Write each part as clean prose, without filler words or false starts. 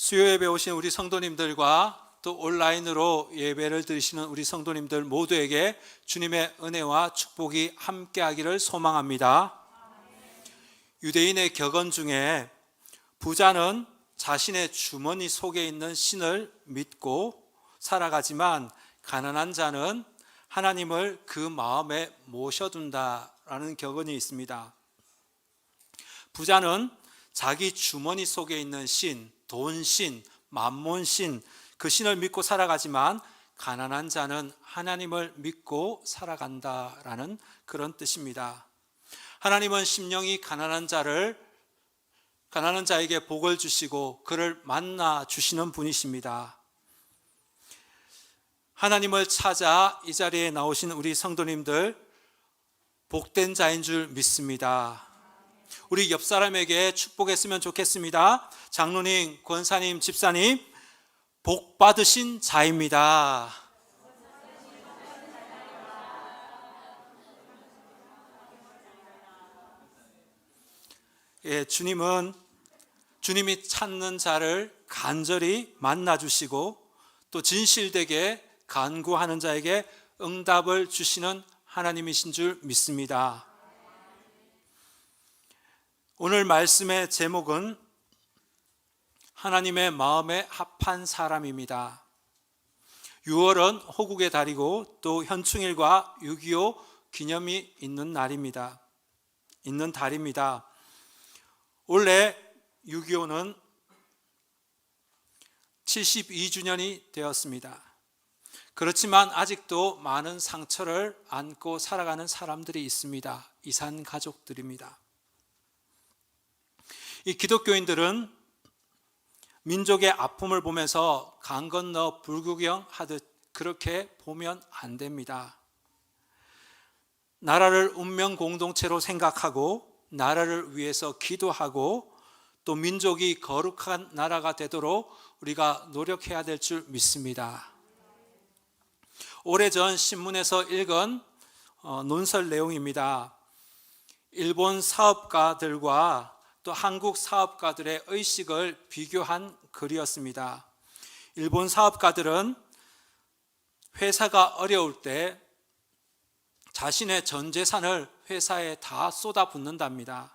수요 예배 오신 우리 성도님들과 또 온라인으로 예배를 드리시는 우리 성도님들 모두에게 주님의 은혜와 축복이 함께하기를 소망합니다. 유대인의 격언 중에 부자는 자신의 주머니 속에 있는 신을 믿고 살아가지만 가난한 자는 하나님을 그 마음에 모셔둔다라는 격언이 있습니다. 부자는 자기 주머니 속에 있는 신, 돈신, 만몬신, 그 신을 믿고 살아가지만 가난한 자는 하나님을 믿고 살아간다라는 그런 뜻입니다. 하나님은 심령이 가난한 자에게 복을 주시고 그를 만나 주시는 분이십니다. 하나님을 찾아 이 자리에 나오신 우리 성도님들 복된 자인 줄 믿습니다. 우리 옆 사람에게 축복했으면 좋겠습니다. 장로님, 권사님, 집사님, 복 받으신 자입니다. 주님이 찾는 자를 간절히 만나주시고 또 진실되게 간구하는 자에게 응답을 주시는 하나님이신 줄 믿습니다. 오늘 말씀의 제목은 하나님의 마음에 합한 사람입니다. 6월은 호국의 달이고 또 현충일과 6.25 기념이 있는 달입니다. 올해 6.25는 72주년이 되었습니다. 그렇지만 아직도 많은 상처를 안고 살아가는 사람들이 있습니다. 이산 가족들입니다. 이 기독교인들은 민족의 아픔을 보면서 강 건너 불구경 하듯 그렇게 보면 안 됩니다. 나라를 운명 공동체로 생각하고 나라를 위해서 기도하고 또 민족이 거룩한 나라가 되도록 우리가 노력해야 될 줄 믿습니다. 오래전 신문에서 읽은 논설 내용입니다. 일본 사업가들과 또 한국 사업가들의 의식을 비교한 글이었습니다. 일본 사업가들은 회사가 어려울 때 자신의 전 재산을 회사에 다 쏟아붓는답니다.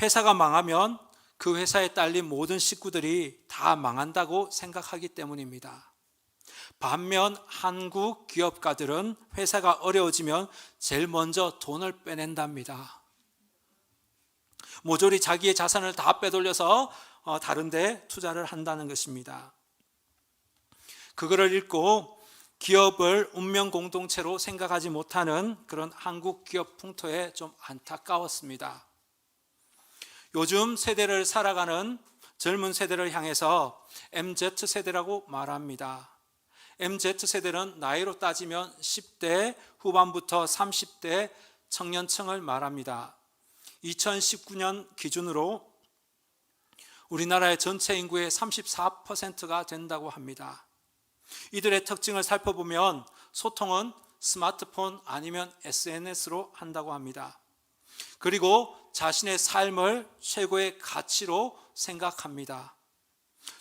회사가 망하면 그 회사에 딸린 모든 식구들이 다 망한다고 생각하기 때문입니다. 반면 한국 기업가들은 회사가 어려워지면 제일 먼저 돈을 빼낸답니다. 모조리 자기의 자산을 다 빼돌려서 다른 데 투자를 한다는 것입니다. 그거를 읽고 기업을 운명 공동체로 생각하지 못하는 그런 한국 기업 풍토에 좀 안타까웠습니다. 요즘 세대를 살아가는 젊은 세대를 향해서 MZ세대라고 말합니다. MZ세대는 나이로 따지면 10대 후반부터 30대 청년층을 말합니다. 2019년 기준으로 우리나라의 전체 인구의 34%가 된다고 합니다. 이들의 특징을 살펴보면 소통은 스마트폰 아니면 SNS로 한다고 합니다. 그리고 자신의 삶을 최고의 가치로 생각합니다.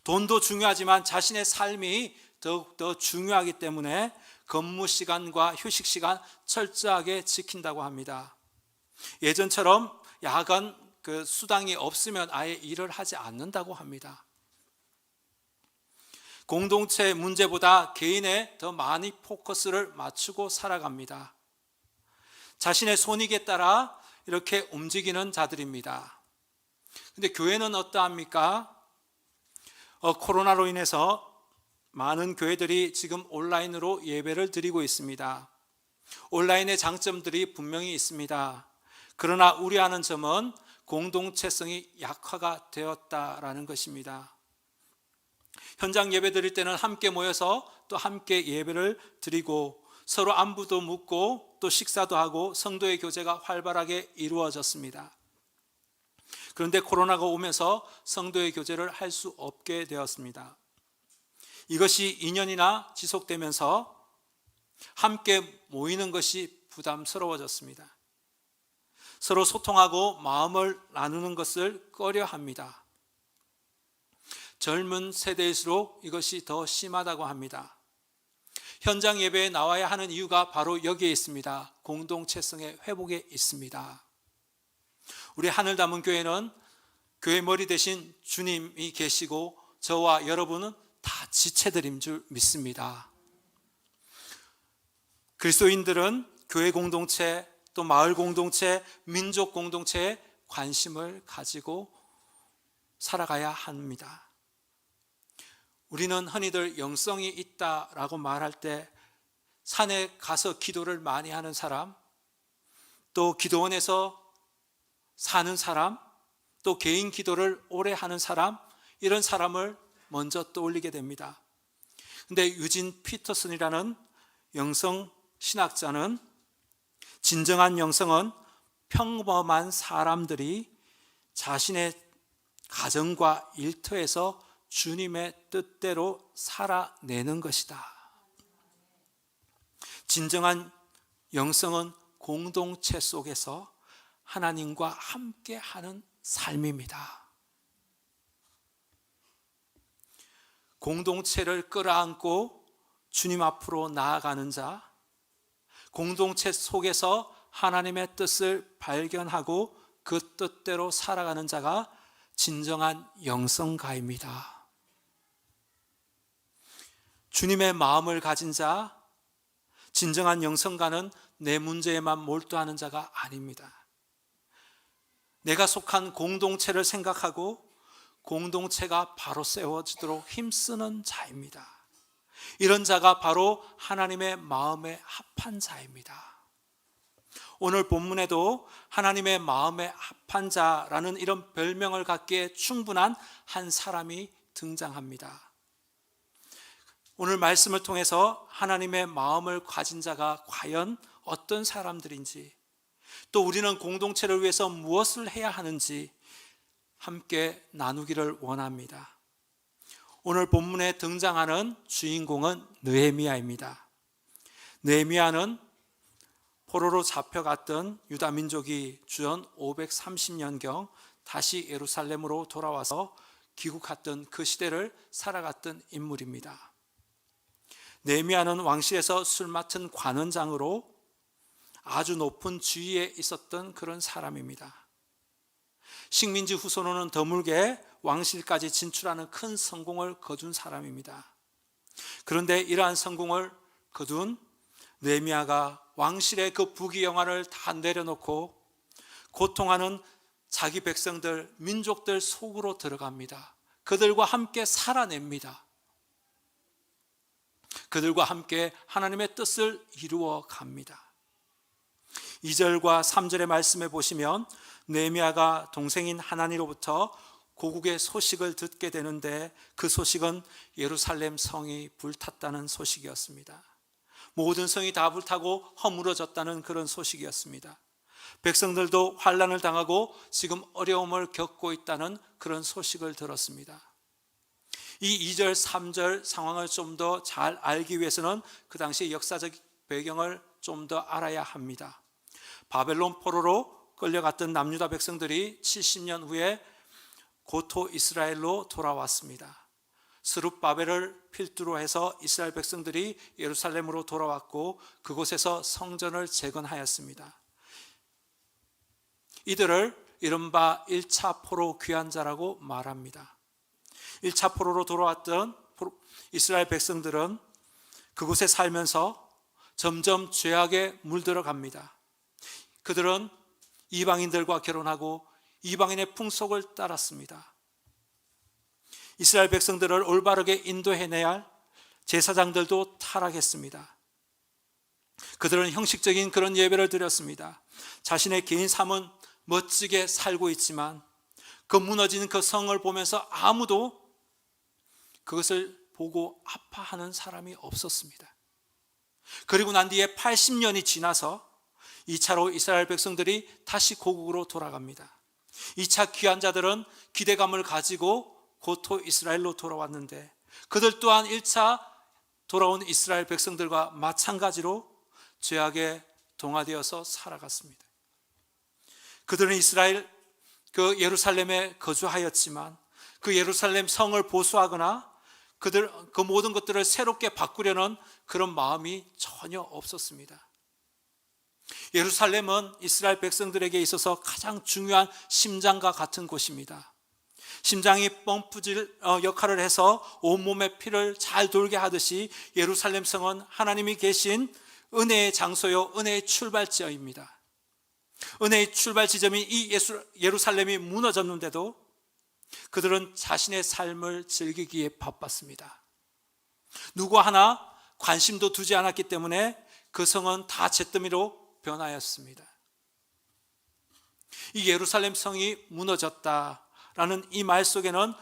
돈도 중요하지만 자신의 삶이 더욱더 중요하기 때문에 근무 시간과 휴식 시간 철저하게 지킨다고 합니다. 예전처럼 야간 수당이 없으면 아예 일을 하지 않는다고 합니다. 공동체 문제보다 개인에 더 많이 포커스를 맞추고 살아갑니다. 자신의 손익에 따라 이렇게 움직이는 자들입니다. 그런데 교회는 어떠합니까? 코로나로 인해서 많은 교회들이 지금 온라인으로 예배를 드리고 있습니다. 온라인의 장점들이 분명히 있습니다. 그러나 우려하는 점은 공동체성이 약화가 되었다라는 것입니다. 현장 예배 드릴 때는 함께 모여서 또 함께 예배를 드리고 서로 안부도 묻고 또 식사도 하고 성도의 교제가 활발하게 이루어졌습니다. 그런데 코로나가 오면서 성도의 교제를 할 수 없게 되었습니다. 이것이 2년이나 지속되면서 함께 모이는 것이 부담스러워졌습니다. 서로 소통하고 마음을 나누는 것을 꺼려합니다. 젊은 세대일수록 이것이 더 심하다고 합니다. 현장 예배에 나와야 하는 이유가 바로 여기에 있습니다. 공동체성의 회복에 있습니다. 우리 하늘담은교회는 교회 머리 대신 주님이 계시고 저와 여러분은 다 지체들인 줄 믿습니다. 그리스도인들은 교회 공동체, 또 마을 공동체, 민족 공동체에 관심을 가지고 살아가야 합니다. 우리는 흔히들 영성이 있다라고 말할 때 산에 가서 기도를 많이 하는 사람, 또 기도원에서 사는 사람, 또 개인 기도를 오래 하는 사람, 이런 사람을 먼저 떠올리게 됩니다. 근데 유진 피터슨이라는 영성 신학자는 진정한 영성은 평범한 사람들이 자신의 가정과 일터에서 주님의 뜻대로 살아내는 것이다. 진정한 영성은 공동체 속에서 하나님과 함께하는 삶입니다. 공동체를 끌어안고 주님 앞으로 나아가는 자, 공동체 속에서 하나님의 뜻을 발견하고 그 뜻대로 살아가는 자가 진정한 영성가입니다. 주님의 마음을 가진 자, 진정한 영성가는 내 문제에만 몰두하는 자가 아닙니다. 내가 속한 공동체를 생각하고 공동체가 바로 세워지도록 힘쓰는 자입니다. 이런 자가 바로 하나님의 마음에 합한 자입니다. 오늘 본문에도 하나님의 마음에 합한 자라는 이런 별명을 갖기에 충분한 한 사람이 등장합니다. 오늘 말씀을 통해서 하나님의 마음을 가진 자가 과연 어떤 사람들인지, 또 우리는 공동체를 위해서 무엇을 해야 하는지 함께 나누기를 원합니다. 오늘 본문에 등장하는 주인공은 느헤미야입니다. 느헤미야는 포로로 잡혀갔던 유다 민족이 주전 530년경 다시 예루살렘으로 돌아와서 귀국했던 그 시대를 살아갔던 인물입니다. 느헤미야는 왕실에서 술 맡은 관원장으로 아주 높은 지위에 있었던 그런 사람입니다. 식민지 후손으로는 드물게 왕실까지 진출하는 큰 성공을 거둔 사람입니다. 그런데 이러한 성공을 거둔 느헤미야가 왕실의 그 부귀영화를 다 내려놓고 고통하는 자기 백성들, 민족들 속으로 들어갑니다. 그들과 함께 살아냅니다. 그들과 함께 하나님의 뜻을 이루어 갑니다. 2절과 3절의 말씀에 보시면 느헤미야가 동생인 하나니로부터 고국의 소식을 듣게 되는데 그 소식은 예루살렘 성이 불탔다는 소식이었습니다. 모든 성이 다 불타고 허물어졌다는 그런 소식이었습니다. 백성들도 환난을 당하고 지금 어려움을 겪고 있다는 그런 소식을 들었습니다. 이 2절, 3절 상황을 좀 더 잘 알기 위해서는 그 당시 역사적 배경을 좀 더 알아야 합니다. 바벨론 포로로 끌려갔던 남유다 백성들이 70년 후에 고토 이스라엘로 돌아왔습니다. 스룹바벨을 필두로 해서 이스라엘 백성들이 예루살렘으로 돌아왔고 그곳에서 성전을 재건하였습니다. 이들을 이른바 1차 포로 귀환자라고 말합니다. 1차 포로로 돌아왔던 이스라엘 백성들은 그곳에 살면서 점점 죄악에 물들어갑니다. 그들은 이방인들과 결혼하고 이방인의 풍속을 따랐습니다. 이스라엘 백성들을 올바르게 인도해내야 할 제사장들도 타락했습니다. 그들은 형식적인 그런 예배를 드렸습니다. 자신의 개인 삶은 멋지게 살고 있지만 그 무너진 그 성을 보면서 아무도 그것을 보고 아파하는 사람이 없었습니다. 그리고 난 뒤에 80년이 지나서 2차로 이스라엘 백성들이 다시 고국으로 돌아갑니다. 2차 귀환자들은 기대감을 가지고 고토 이스라엘로 돌아왔는데 그들 또한 1차 돌아온 이스라엘 백성들과 마찬가지로 죄악에 동화되어서 살아갔습니다. 그들은 이스라엘 그 예루살렘에 거주하였지만 그 예루살렘 성을 보수하거나 그 모든 것들을 새롭게 바꾸려는 그런 마음이 전혀 없었습니다. 예루살렘은 이스라엘 백성들에게 있어서 가장 중요한 심장과 같은 곳입니다. 심장이 펌프질 역할을 해서 온몸의 피를 잘 돌게 하듯이 예루살렘 성은 하나님이 계신 은혜의 장소요, 은혜의 출발지입니다. 은혜의 출발 지점이 이 예루살렘이 무너졌는데도 그들은 자신의 삶을 즐기기에 바빴습니다. 누구 하나 관심도 두지 않았기 때문에 그 성은 다 잿더미로 변하였습니다. 이 예루살렘 성이 무너졌다라는 이 말 속에는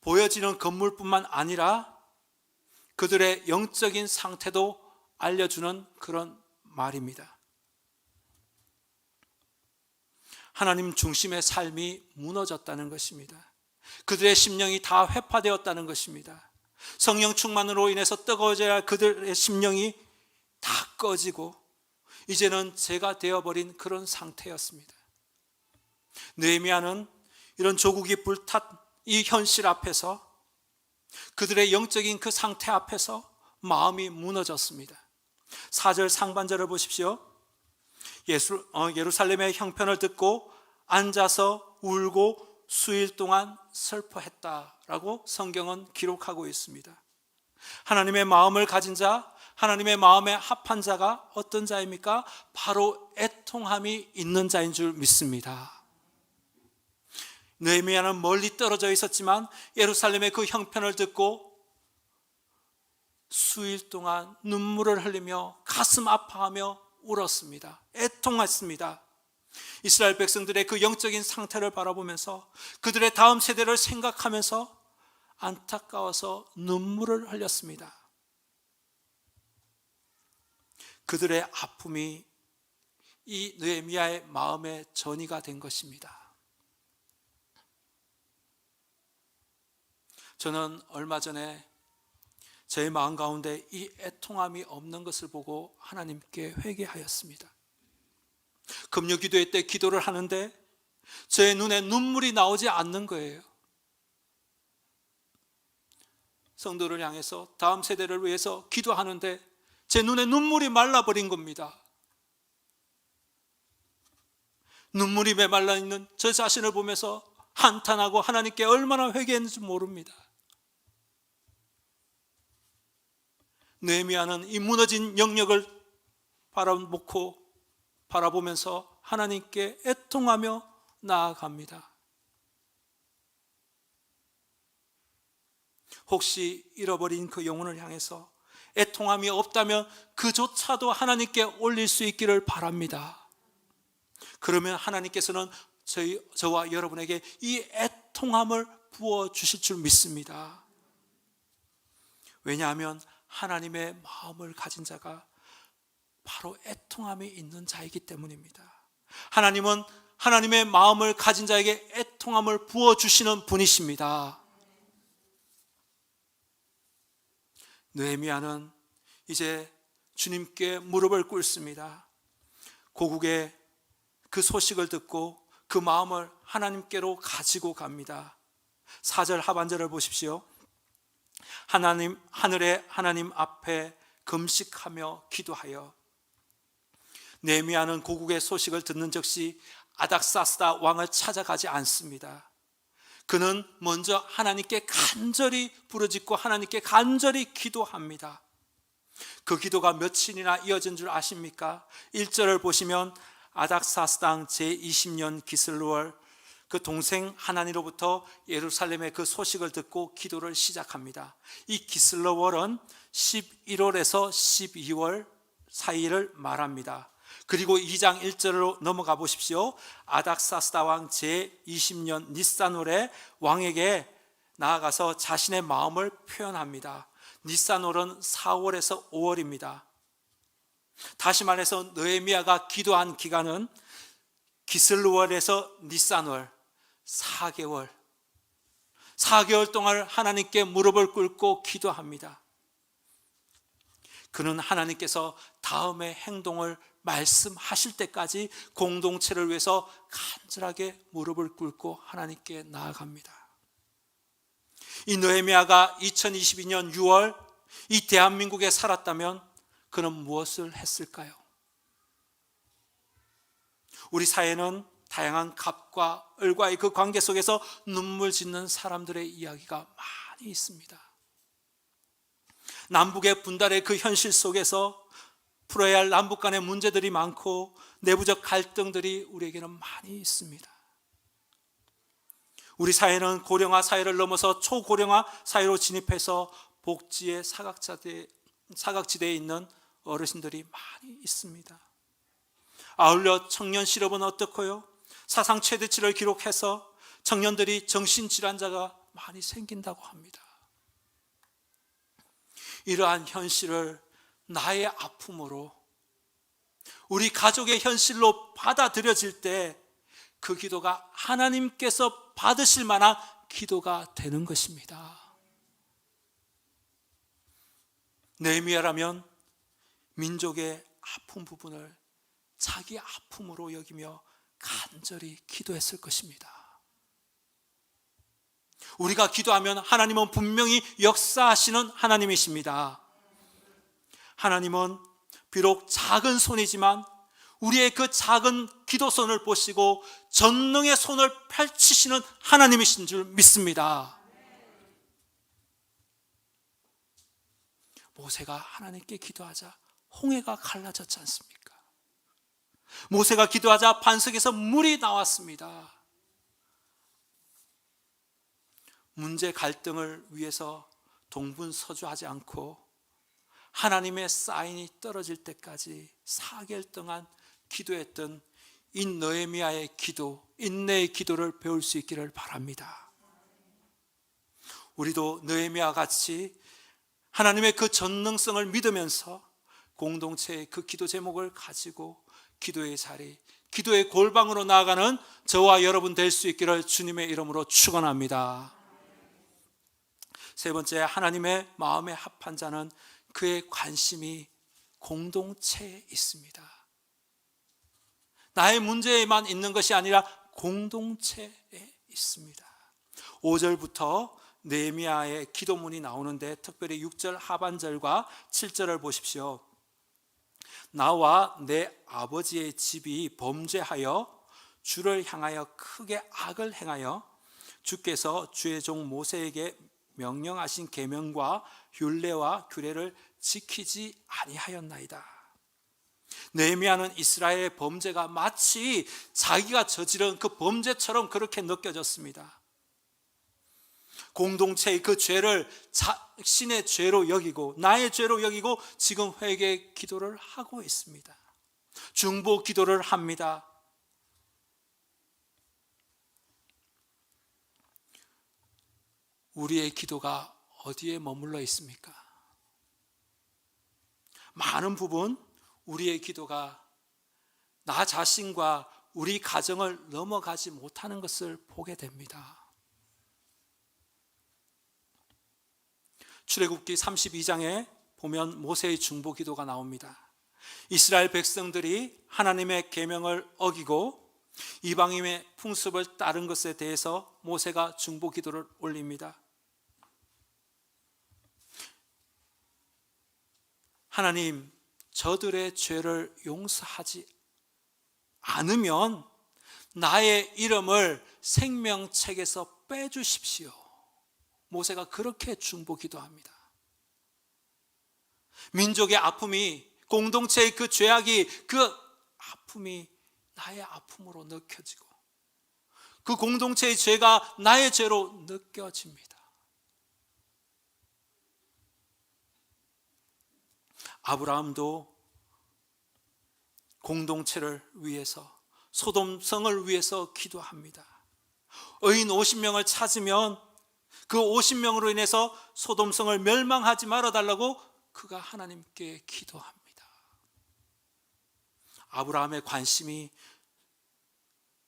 보여지는 건물뿐만 아니라 그들의 영적인 상태도 알려주는 그런 말입니다. 하나님 중심의 삶이 무너졌다는 것입니다. 그들의 심령이 다 회파되었다는 것입니다. 성령 충만으로 인해서 뜨거워져야 할 그들의 심령이 다 꺼지고 이제는 죄가 되어버린 그런 상태였습니다. 느헤미야는 이런 조국이 불탔 이 현실 앞에서 그들의 영적인 그 상태 앞에서 마음이 무너졌습니다. 4절 상반절을 보십시오. 예루살렘의 형편을 듣고 앉아서 울고 수일 동안 슬퍼했다라고 성경은 기록하고 있습니다. 하나님의 마음을 가진 자, 하나님의 마음에 합한 자가 어떤 자입니까? 바로 애통함이 있는 자인 줄 믿습니다. 느헤미야는 멀리 떨어져 있었지만 예루살렘의 그 형편을 듣고 수일 동안 눈물을 흘리며 가슴 아파하며 울었습니다. 애통했습니다. 이스라엘 백성들의 그 영적인 상태를 바라보면서 그들의 다음 세대를 생각하면서 안타까워서 눈물을 흘렸습니다. 그들의 아픔이 이 느헤미야의 마음의 전이가 된 것입니다. 저는 얼마 전에 제 마음 가운데 이 애통함이 없는 것을 보고 하나님께 회개하였습니다. 금요 기도회 때 기도를 하는데 제 눈에 눈물이 나오지 않는 거예요. 성도를 향해서 다음 세대를 위해서 기도하는데 제 눈에 눈물이 말라버린 겁니다. 눈물이 메말라 있는 저 자신을 보면서 한탄하고 하나님께 얼마나 회개했는지 모릅니다. 느헤미야는 이 무너진 영역을 바라보면서 하나님께 애통하며 나아갑니다. 혹시 잃어버린 그 영혼을 향해서 애통함이 없다면 그조차도 하나님께 올릴 수 있기를 바랍니다. 그러면 하나님께서는 저와 여러분에게 이 애통함을 부어주실 줄 믿습니다. 왜냐하면 하나님의 마음을 가진 자가 바로 애통함이 있는 자이기 때문입니다. 하나님은 하나님의 마음을 가진 자에게 애통함을 부어주시는 분이십니다. 느헤미야는 이제 주님께 무릎을 꿇습니다. 고국의 그 소식을 듣고 그 마음을 하나님께로 가지고 갑니다. 4절 하반절을 보십시오. 하늘의 하나님 앞에 금식하며 기도하여. 느헤미야는 고국의 소식을 듣는 즉시 아닥사스다 왕을 찾아가지 않습니다. 그는 먼저 하나님께 간절히 부르짖고 하나님께 간절히 기도합니다. 그 기도가 며칠이나 이어진 줄 아십니까? 1절을 보시면 아닥사스당 제20년 기슬루월 그 동생 하나니로부터 예루살렘의 그 소식을 듣고 기도를 시작합니다. 이 기슬루월은 11월에서 12월 사이를 말합니다. 그리고 2장 1절로 넘어가 보십시오. 아닥사스다 왕 제20년 니산월에 왕에게 나아가서 자신의 마음을 표현합니다. 니산월은 4월에서 5월입니다. 다시 말해서 느헤미야가 기도한 기간은 기슬루월에서 니산월 4개월 동안 하나님께 무릎을 꿇고 기도합니다. 그는 하나님께서 다음의 행동을 말씀하실 때까지 공동체를 위해서 간절하게 무릎을 꿇고 하나님께 나아갑니다. 이 느헤미야가 2022년 6월 이 대한민국에 살았다면 그는 무엇을 했을까요? 우리 사회는 다양한 갑과 을과의 그 관계 속에서 눈물 짓는 사람들의 이야기가 많이 있습니다. 남북의 분달의 그 현실 속에서 풀어야 할 남북 간의 문제들이 많고 내부적 갈등들이 우리에게는 많이 있습니다. 우리 사회는 고령화 사회를 넘어서 초고령화 사회로 진입해서 복지의 사각지대에 있는 어르신들이 많이 있습니다. 아울러 청년 실업은 어떻고요? 사상 최대치를 기록해서 청년들이 정신질환자가 많이 생긴다고 합니다. 이러한 현실을 나의 아픔으로 우리 가족의 현실로 받아들여질 때 그 기도가 하나님께서 받으실 만한 기도가 되는 것입니다. 느헤미야라면 민족의 아픈 부분을 자기 아픔으로 여기며 간절히 기도했을 것입니다. 우리가 기도하면 하나님은 분명히 역사하시는 하나님이십니다. 하나님은 비록 작은 손이지만 우리의 그 작은 기도손을 보시고 전능의 손을 펼치시는 하나님이신 줄 믿습니다. 모세가 하나님께 기도하자 홍해가 갈라졌지 않습니까? 모세가 기도하자 반석에서 물이 나왔습니다. 문제 갈등을 위해서 동분서주하지 않고 하나님의 사인이 떨어질 때까지 4개월 동안 기도했던 이 느헤미야의 기도, 인내의 기도를 배울 수 있기를 바랍니다. 우리도 느헤미야와 같이 하나님의 그 전능성을 믿으면서 공동체의 그 기도 제목을 가지고 기도의 자리, 기도의 골방으로 나아가는 저와 여러분 될 수 있기를 주님의 이름으로 축원합니다. 세 번째, 하나님의 마음에 합한 자는 그의 관심이 공동체에 있습니다. 나의 문제에만 있는 것이 아니라 공동체에 있습니다. 5절부터 느헤미야의 기도문이 나오는데 특별히 6절 하반절과 7절을 보십시오. 나와 내 아버지의 집이 범죄하여 주를 향하여 크게 악을 행하여 주께서 주의 종 모세에게 명령하신 계명과 율례와 규례를 지키지 아니하였나이다. 느헤미야는 이스라엘의 범죄가 마치 자기가 저지른 그 범죄처럼 그렇게 느껴졌습니다. 공동체의 그 죄를 자신의 죄로 여기고 나의 죄로 여기고 지금 회개 기도를 하고 있습니다. 중보 기도를 합니다. 우리의 기도가 어디에 머물러 있습니까? 많은 부분 우리의 기도가 나 자신과 우리 가정을 넘어가지 못하는 것을 보게 됩니다. 출애굽기 32장에 보면 모세의 중보 기도가 나옵니다. 이스라엘 백성들이 하나님의 계명을 어기고 이방인의 풍습을 따른 것에 대해서 모세가 중보 기도를 올립니다. 하나님, 저들의 죄를 용서하지 않으면 나의 이름을 생명책에서 빼주십시오. 모세가 그렇게 중보 기도합니다. 민족의 아픔이, 공동체의 그 죄악이, 그 아픔이 나의 아픔으로 느껴지고 그 공동체의 죄가 나의 죄로 느껴집니다. 아브라함도 공동체를 위해서, 소돔성을 위해서 기도합니다. 의인 50명을 찾으면 그 50명으로 인해서 소돔성을 멸망하지 말아달라고 그가 하나님께 기도합니다. 아브라함의 관심이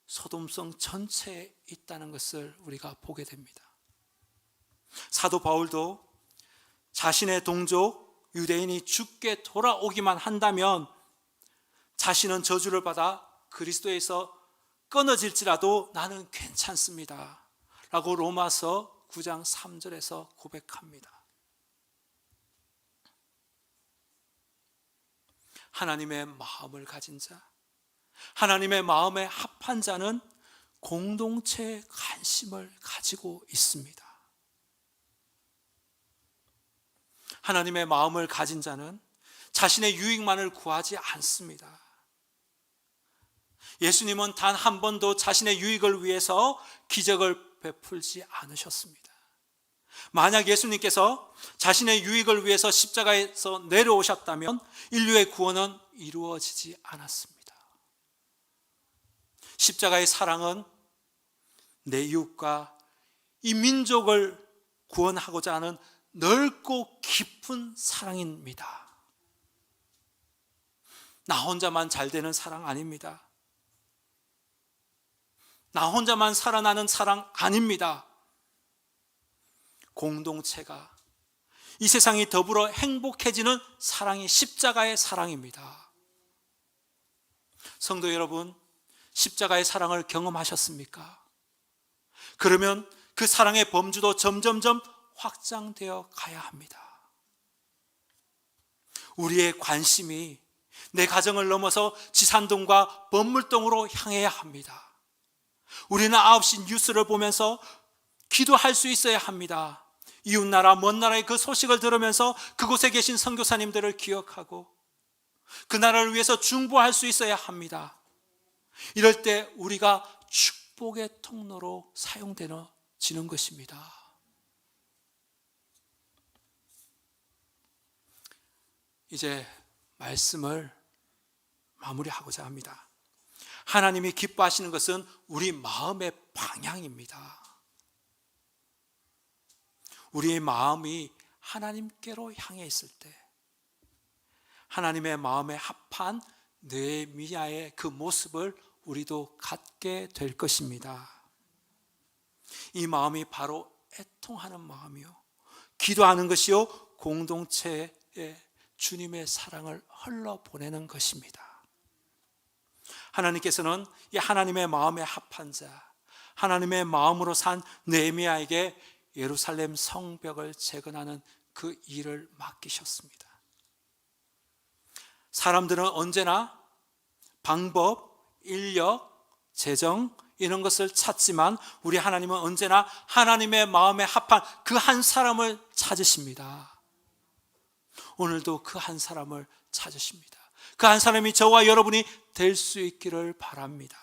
소돔성 전체에 있다는 것을 우리가 보게 됩니다. 사도 바울도 자신의 동족 유대인이 죽게 돌아오기만 한다면 자신은 저주를 받아 그리스도에서 끊어질지라도 나는 괜찮습니다 라고 로마서 9장 3절에서 고백합니다. 하나님의 마음을 가진 자, 하나님의 마음에 합한 자는 공동체의 관심을 가지고 있습니다. 하나님의 마음을 가진 자는 자신의 유익만을 구하지 않습니다. 예수님은 단 한 번도 자신의 유익을 위해서 기적을 베풀지 않으셨습니다. 만약 예수님께서 자신의 유익을 위해서 십자가에서 내려오셨다면 인류의 구원은 이루어지지 않았습니다. 십자가의 사랑은 내 이웃과 이 민족을 구원하고자 하는 넓고 깊은 사랑입니다. 나 혼자만 잘 되는 사랑 아닙니다. 나 혼자만 살아나는 사랑 아닙니다. 공동체가 이 세상이 더불어 행복해지는 사랑이 십자가의 사랑입니다. 성도 여러분, 십자가의 사랑을 경험하셨습니까? 그러면 그 사랑의 범주도 점점점 확장되어 가야 합니다. 우리의 관심이 내 가정을 넘어서 지산동과 범물동으로 향해야 합니다. 우리는 9시 뉴스를 보면서 기도할 수 있어야 합니다. 이웃나라 먼 나라의 그 소식을 들으면서 그곳에 계신 선교사님들을 기억하고 그 나라를 위해서 중보할 수 있어야 합니다. 이럴 때 우리가 축복의 통로로 사용되어지는 것입니다. 이제 말씀을 마무리하고자 합니다. 하나님이 기뻐하시는 것은 우리 마음의 방향입니다. 우리의 마음이 하나님께로 향해 있을 때 하나님의 마음에 합한 느헤미야의 그 모습을 우리도 갖게 될 것입니다. 이 마음이 바로 애통하는 마음이요, 기도하는 것이요, 공동체에 주님의 사랑을 흘러보내는 것입니다. 하나님께서는 이 하나님의 마음에 합한 자, 하나님의 마음으로 산 느헤미야에게 예루살렘 성벽을 재건하는 그 일을 맡기셨습니다. 사람들은 언제나 방법, 인력, 재정 이런 것을 찾지만 우리 하나님은 언제나 하나님의 마음에 합한 그 한 사람을 찾으십니다. 오늘도 그 한 사람을 찾으십니다. 그 한 사람이 저와 여러분이 될 수 있기를 바랍니다.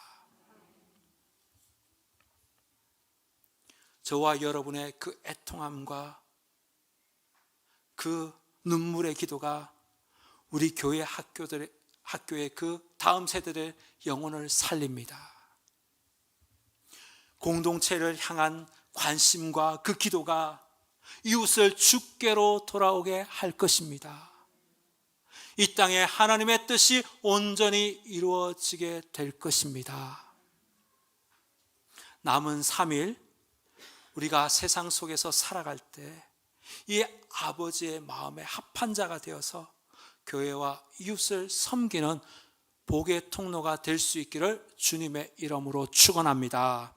저와 여러분의 그 애통함과 그 눈물의 기도가 우리 교회 학교의 그 다음 세대의 영혼을 살립니다. 공동체를 향한 관심과 그 기도가 이웃을 주께로 돌아오게 할 것입니다. 이 땅에 하나님의 뜻이 온전히 이루어지게 될 것입니다. 남은 3일 우리가 세상 속에서 살아갈 때 이 아버지의 마음에 합한 자가 되어서 교회와 이웃을 섬기는 복의 통로가 될 수 있기를 주님의 이름으로 축원합니다.